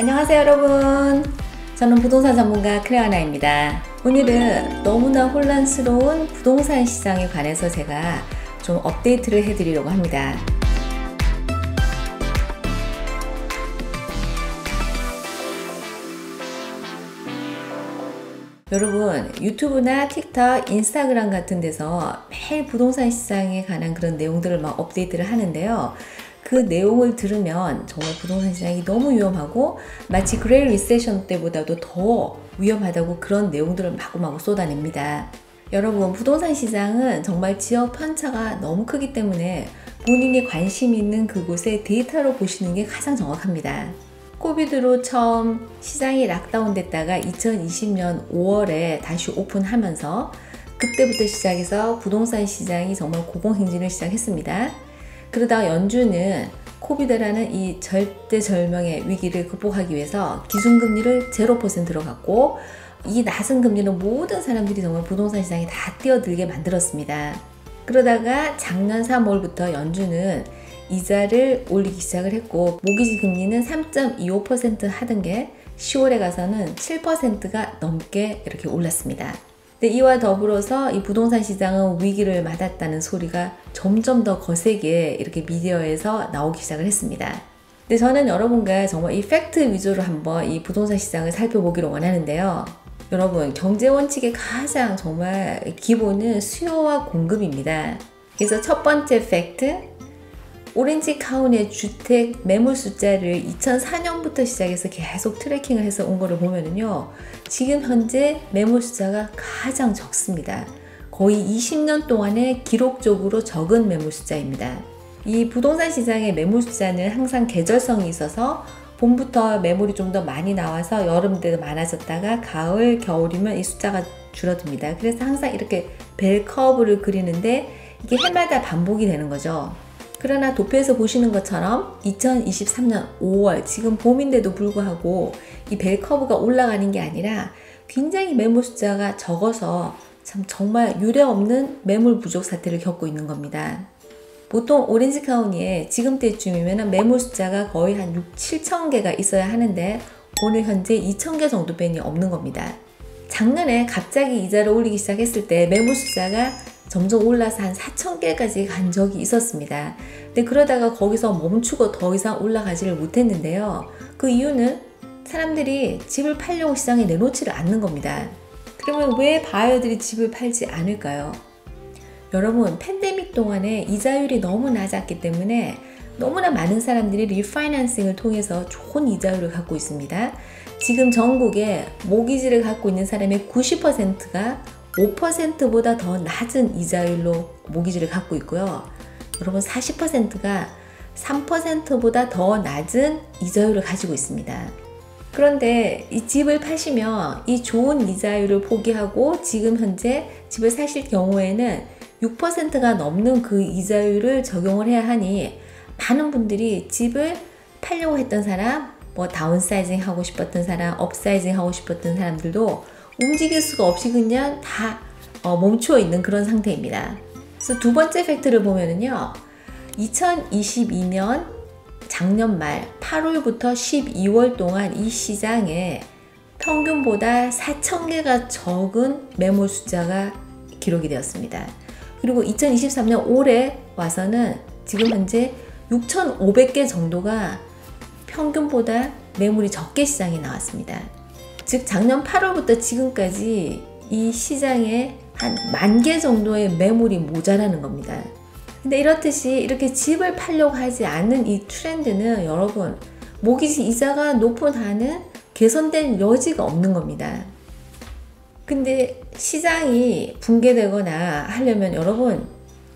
안녕하세요 여러분, 저는 부동산 전문가 클레어나입니다. 오늘은 너무나 혼란스러운 부동산 시장에 관해서 제가 좀 업데이트를 해드리려고 합니다. 여러분, 유튜브나 틱톡, 인스타그램 같은 데서 매일 부동산 시장에 관한 그런 내용들을 막 업데이트를 하는데요. 그 내용을 들으면 정말 부동산 시장이 너무 위험하고 마치 그레이 리세션 때보다도 더 위험하다고 그런 내용들을 마구마구 쏟아냅니다. 여러분, 부동산 시장은 정말 지역 편차가 너무 크기 때문에 본인이 관심 있는 그곳에 데이터로 보시는 게 가장 정확합니다. 코비드로 처음 시장이 락다운 됐다가 2020년 5월에 다시 오픈하면서 그때부터 시작해서 부동산 시장이 정말 고공행진을 시작했습니다. 그러다가 연준은 코비드라는 이 절대절명의 위기를 극복하기 위해서 기준금리를 0%로 갔고, 이 낮은 금리는 모든 사람들이 정말 부동산 시장에 다 뛰어들게 만들었습니다. 그러다가 작년 3월부터 연준은 이자를 올리기 시작을 했고, 모기지 금리는 3.25% 하던 게 10월에 가서는 7%가 넘게 이렇게 올랐습니다. 근데 이와 더불어서 이 부동산 시장은 위기를 맞았다는 소리가 점점 더 거세게 이렇게 미디어에서 나오기 시작을 했습니다. 근데 저는 여러분과 정말 이 팩트 위주로 한번 이 부동산 시장을 살펴보기를 원하는데요. 여러분, 경제 원칙의 가장 정말 기본은 수요와 공급입니다. 그래서 첫 번째 팩트, 오렌지 카운티의 주택 매물 숫자를 2004년부터 시작해서 계속 트래킹을 해서 온 거를 보면은요, 지금 현재 매물 숫자가 가장 적습니다. 거의 20년 동안에 기록적으로 적은 매물 숫자입니다. 이 부동산 시장의 매물 숫자는 항상 계절성이 있어서 봄부터 매물이 좀 더 많이 나와서 여름 때도 많아졌다가 가을, 겨울이면 이 숫자가 줄어듭니다. 그래서 항상 이렇게 벨 커브를 그리는데 이게 해마다 반복이 되는 거죠. 그러나 도표에서 보시는 것처럼 2023년 5월, 지금 봄인데도 불구하고 이 벨커브가 올라가는 게 아니라 굉장히 매물 숫자가 적어서 참 정말 유례없는 매물 부족 사태를 겪고 있는 겁니다. 보통 오렌지 카운티에 지금 때쯤이면 매물 숫자가 거의 한 6, 7천 개가 있어야 하는데 오늘 현재 2천 개 정도밖에 없는 겁니다. 작년에 갑자기 이자를 올리기 시작했을 때 매물 숫자가 점점 올라서 한 4,000개까지 간 적이 있었습니다. 근데 그러다가 거기서 멈추고 더 이상 올라가지를 못했는데요. 그 이유는 사람들이 집을 팔려고 시장에 내놓지를 않는 겁니다. 그러면 왜 바이어들이 집을 팔지 않을까요? 여러분, 팬데믹 동안에 이자율이 너무 낮았기 때문에 너무나 많은 사람들이 리파이낸싱을 통해서 좋은 이자율을 갖고 있습니다. 지금 전국에 모기지를 갖고 있는 사람의 90%가 5%보다 더 낮은 이자율로 모기지를 갖고 있고요. 여러분, 40%가 3%보다 더 낮은 이자율을 가지고 있습니다. 그런데 이 집을 파시면 이 좋은 이자율을 포기하고 지금 현재 집을 사실 경우에는 6%가 넘는 그 이자율을 적용을 해야 하니 많은 분들이 집을 팔려고 했던 사람, 뭐 다운사이징 하고 싶었던 사람, 업사이징 하고 싶었던 사람들도 움직일 수가 없이 그냥 다 멈추어 있는 그런 상태입니다. 그래서 두 번째 팩트를 보면은요, 2022년 작년 말 8월부터 12월 동안 이 시장에 평균보다 4,000개가 적은 매물 숫자가 기록이 되었습니다. 그리고 2023년 올해 와서는 지금 현재 6,500개 정도가 평균보다 매물이 적게 시장에 나왔습니다. 즉 작년 8월부터 지금까지 이 시장에 한 10,000개 정도의 매물이 모자라는 겁니다. 근데 이렇듯이 이렇게 집을 팔려고 하지 않는 이 트렌드는 여러분, 모기지 이자가 높은 한은 개선된 여지가 없는 겁니다. 근데 시장이 붕괴되거나 하려면 여러분,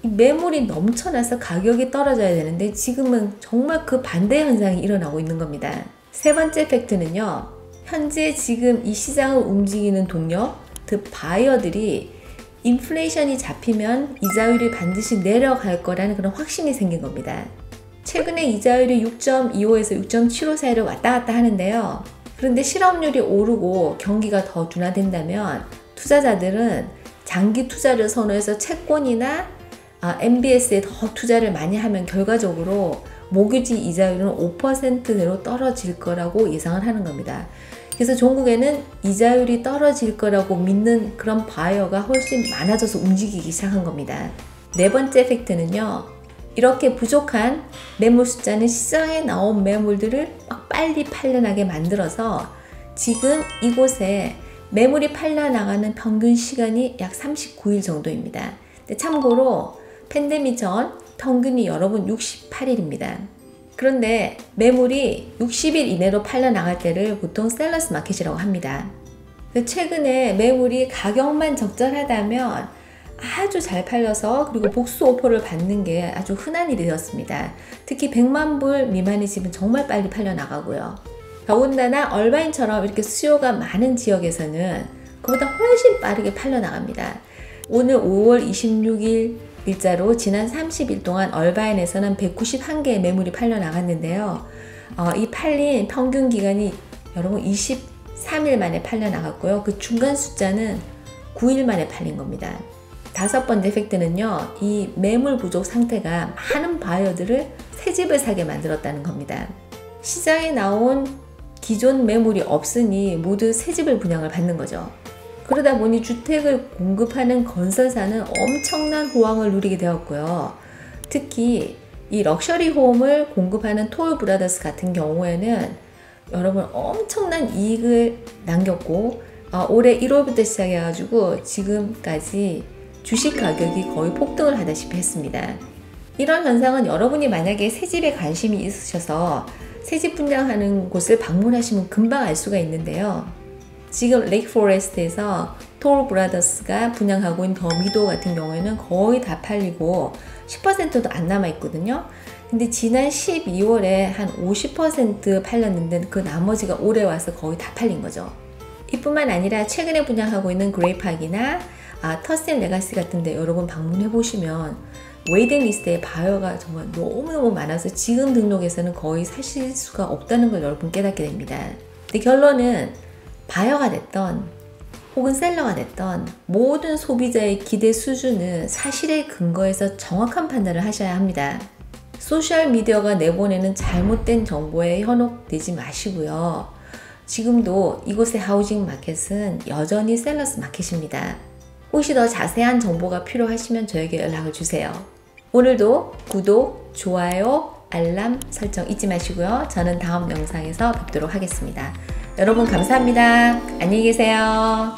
이 매물이 넘쳐나서 가격이 떨어져야 되는데 지금은 정말 그 반대 현상이 일어나고 있는 겁니다. 세 번째 팩트는요, 현재 지금 이 시장을 움직이는 동력, 즉 바이어들이 인플레이션이 잡히면 이자율이 반드시 내려갈 거라는 그런 확신이 생긴 겁니다. 최근에 이자율이 6.25에서 6.75 사이를 왔다 갔다 하는데요. 그런데 실업률이 오르고 경기가 더 둔화된다면 투자자들은 장기 투자를 선호해서 채권이나 MBS에 더 투자를 많이 하면 결과적으로 모기지 이자율은 5%대로 떨어질 거라고 예상을 하는 겁니다. 그래서 종국에는 이자율이 떨어질 거라고 믿는 그런 바이어가 훨씬 많아져서 움직이기 시작한 겁니다. 네 번째 팩트는요. 이렇게 부족한 매물 숫자는 시장에 나온 매물들을 막 빨리 팔려나게 만들어서 지금 이곳에 매물이 팔려나가는 평균 시간이 약 39일 정도입니다. 근데 참고로 팬데믹 전 평균이 여러분 68일입니다. 그런데 매물이 60일 이내로 팔려나갈 때를 보통 셀러스 마켓이라고 합니다. 최근에 매물이 가격만 적절하다면 아주 잘 팔려서 그리고 복수 오퍼를 받는 게 아주 흔한 일이 되었습니다. 특히 100만 불 미만의 집은 정말 빨리 팔려나가고요. 더군다나 얼바인처럼 이렇게 수요가 많은 지역에서는 그보다 훨씬 빠르게 팔려나갑니다. 오늘 5월 26일 일자로 지난 30일 동안 얼바인에서는 191개의 매물이 팔려나갔는데요. 이 팔린 평균 기간이 여러분 23일 만에 팔려나갔고요. 그 중간 숫자는 9일 만에 팔린 겁니다. 다섯 번째 팩트는요. 이 매물 부족 상태가 많은 바이어들을 새 집을 사게 만들었다는 겁니다. 시장에 나온 기존 매물이 없으니 모두 새 집을 분양을 받는 거죠. 그러다 보니 주택을 공급하는 건설사는 엄청난 호황을 누리게 되었고요. 특히 이 럭셔리 홈을 공급하는 톨 브라더스 같은 경우에는 여러분 엄청난 이익을 남겼고 올해 1월부터 시작해가지고 지금까지 주식 가격이 거의 폭등을 하다시피 했습니다. 이런 현상은 여러분이 만약에 새집에 관심이 있으셔서 새집 분양하는 곳을 방문하시면 금방 알 수가 있는데요. 지금 레이크 포레스트에서 톨 브라더스가 분양하고 있는 더 미도 같은 경우에는 거의 다 팔리고 10%도 안 남아 있거든요. 근데 지난 12월에 한 50% 팔렸는데 그 나머지가 올해 와서 거의 다 팔린 거죠. 이뿐만 아니라 최근에 분양하고 있는 그레이팍이나 터센 레가시 같은데 여러분 방문해 보시면 웨이팅 리스트에 바이어가 정말 너무너무 많아서 지금 등록해서는 거의 사실 수가 없다는 걸 여러분 깨닫게 됩니다. 근데 결론은 바이어가 됐던 혹은 셀러가 됐던 모든 소비자의 기대 수준은 사실에 근거해서 정확한 판단을 하셔야 합니다. 소셜미디어가 내보내는 잘못된 정보에 현혹되지 마시고요. 지금도 이곳의 하우징 마켓은 여전히 셀러스 마켓입니다. 혹시 더 자세한 정보가 필요하시면 저에게 연락을 주세요. 오늘도 구독, 좋아요, 알람 설정 잊지 마시고요. 저는 다음 영상에서 뵙도록 하겠습니다. 여러분 감사합니다. 안녕히 계세요.